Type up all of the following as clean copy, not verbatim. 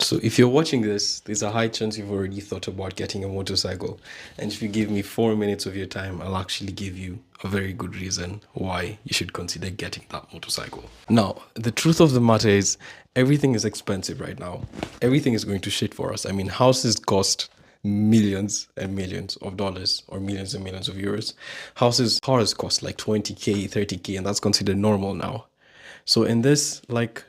So if you're watching this, there's a high chance you've already thought about getting a motorcycle. And if you give me 4 minutes of your time, I'll actually give you a very good reason why you should consider getting that motorcycle. Now, the truth of the matter is everything is expensive right now. Everything is going to shit for us. I mean, houses cost millions and millions of dollars or millions and millions of euros. Cars cost like 20k, 30k, and that's considered normal now. So in this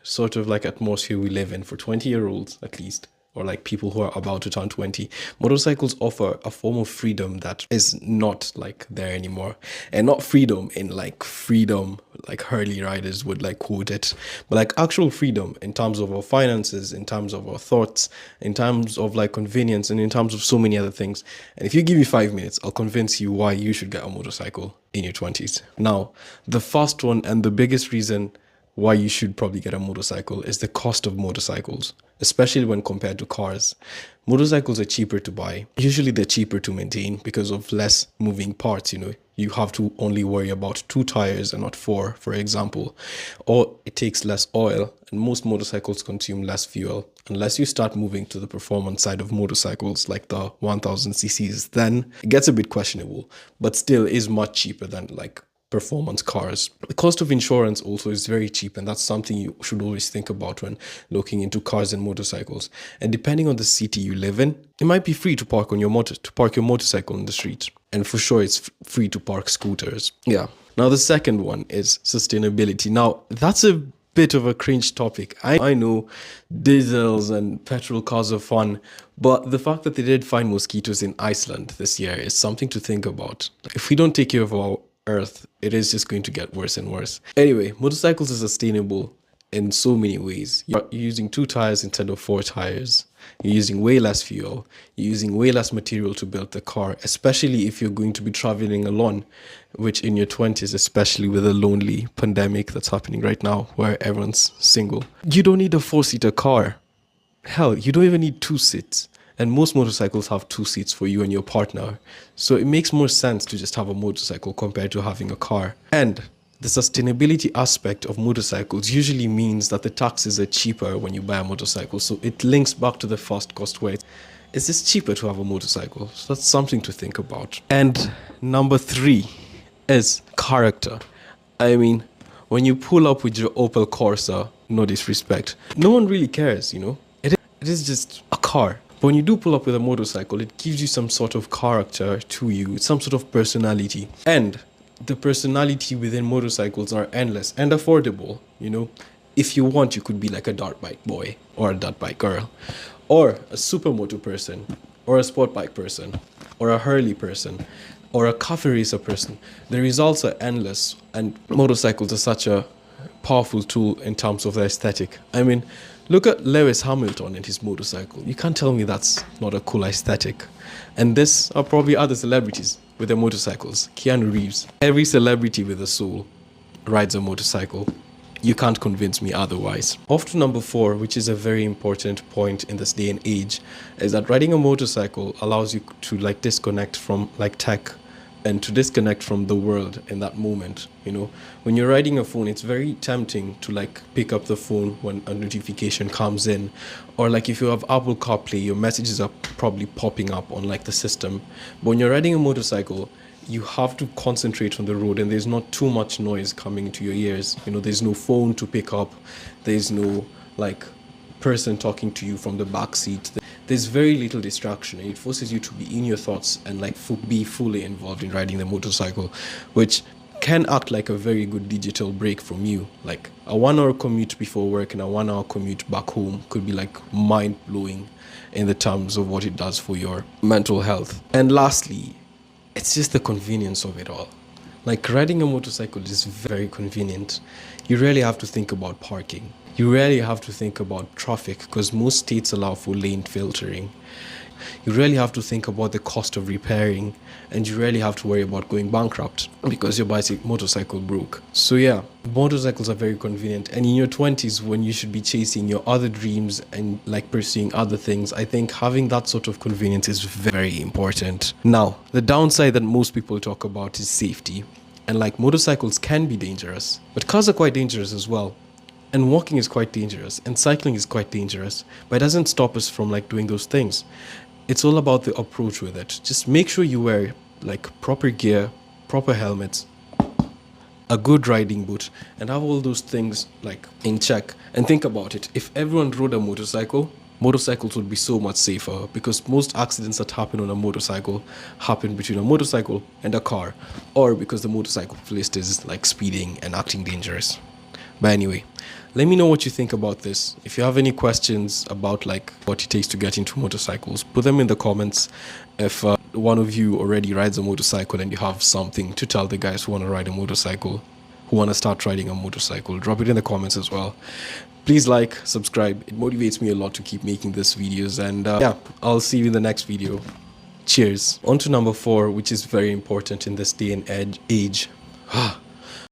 sort of atmosphere we live in for 20-year-olds at least, or like people who are about to turn 20, motorcycles offer a form of freedom that is not like there anymore. And not freedom in like freedom like Harley riders would like quote it, but like actual freedom in terms of our finances, in terms of our thoughts, in terms of like convenience, and in terms of so many other things. And if you give me 5 minutes, I'll convince you why you should get a motorcycle in your 20s. Now, the first one and the biggest reason why you should probably get a motorcycle is the cost of motorcycles, especially when compared to cars. Motorcycles are cheaper to buy. Usually they're cheaper to maintain because of less moving parts, You have to only worry about 2 tires and not 4, for example. Or it takes less oil, and most motorcycles consume less fuel. Unless you start moving to the performance side of motorcycles like the 1000 cc's, then it gets a bit questionable, but still is much cheaper than like performance cars. The cost of insurance also is very cheap, and that's something you should always think about when looking into cars and motorcycles. And depending on the city you live in, it might be free to park your motorcycle in the street, and for sure it's free to park scooters. Yeah. Now the second one is sustainability. Now that's a bit of a cringe topic. I know diesels and petrol cars are fun, but the fact that they did find mosquitoes in Iceland this year is something to think about. If we don't take care of our Earth, it is just going to get worse and worse. Anyway, motorcycles are sustainable in so many ways. You're using 2 tires instead of 4 tires. You're using way less fuel. You're using way less material to build the car, especially if you're going to be traveling alone, which in your 20s, especially with a lonely pandemic that's happening right now where everyone's single, you don't need a 4-seater car. Hell, you don't even need 2 seats. And most motorcycles have 2 seats for you and your partner. So it makes more sense to just have a motorcycle compared to having a car. And the sustainability aspect of motorcycles usually means that the taxes are cheaper when you buy a motorcycle. So it links back to the first cost where it's just cheaper to have a motorcycle. So that's something to think about. And number 3 is character. I mean, when you pull up with your Opel Corsa, no disrespect, no one really cares, It is just a car. But when you do pull up with a motorcycle, it gives you some sort of character to you, some sort of personality. And the personality within motorcycles are endless and affordable, If you want, you could be like a dirt bike boy or a dirt bike girl, or a supermoto person, or a sport bike person, or a Harley person, or a cafe racer person. The results are endless, and motorcycles are such a powerful tool in terms of their aesthetic. I mean, look at Lewis Hamilton and his motorcycle. You can't tell me that's not a cool aesthetic. And this are probably other celebrities with their motorcycles. Keanu Reeves. Every celebrity with a soul rides a motorcycle. You can't convince me otherwise. Off to number 4, which is a very important point in this day and age, is that riding a motorcycle allows you to disconnect from tech and to disconnect from the world in that moment. When you're riding a phone, it's very tempting to pick up the phone when a notification comes in, or if you have Apple CarPlay, your messages are probably popping up on the system. But when you're riding a motorcycle, you have to concentrate on the road, and there's not too much noise coming into your ears. There's no phone to pick up, there's no person talking to you from the back seat. There's very little distraction, and it forces you to be in your thoughts and be fully involved in riding the motorcycle, which can act like a very good digital break from you. Like a 1-hour commute before work and a 1-hour commute back home could be mind-blowing in the terms of what it does for your mental health. And lastly, it's just the convenience of it all. Riding a motorcycle is very convenient. You rarely have to think about parking. You rarely have to think about traffic because most states allow for lane filtering. You rarely have to think about the cost of repairing, and you rarely have to worry about going bankrupt because your motorcycle broke. So yeah, motorcycles are very convenient. And in your 20s, when you should be chasing your other dreams and pursuing other things, I think having that sort of convenience is very important. Now, the downside that most people talk about is safety. And motorcycles can be dangerous, but cars are quite dangerous as well. And walking is quite dangerous, and cycling is quite dangerous, but it doesn't stop us from like doing those things. It's all about the approach with it. Just make sure you wear like proper gear, proper helmets, a good riding boot, and have all those things like in check. And think about it, if everyone rode a motorcycle, motorcycles would be so much safer, because most accidents that happen on a motorcycle happen between a motorcycle and a car, or because the motorcyclist is like speeding and acting dangerous. But anyway, let me know what you think about this. If you have any questions about like what it takes to get into motorcycles, put them in the comments. If one of you already rides a motorcycle and you have something to tell the guys who want to ride a motorcycle, who want to start riding a motorcycle, drop it in the comments as well. Please like, subscribe. It motivates me a lot to keep making these videos. And yeah, I'll see you in the next video. Cheers. On to number 4, which is very important in this day and age.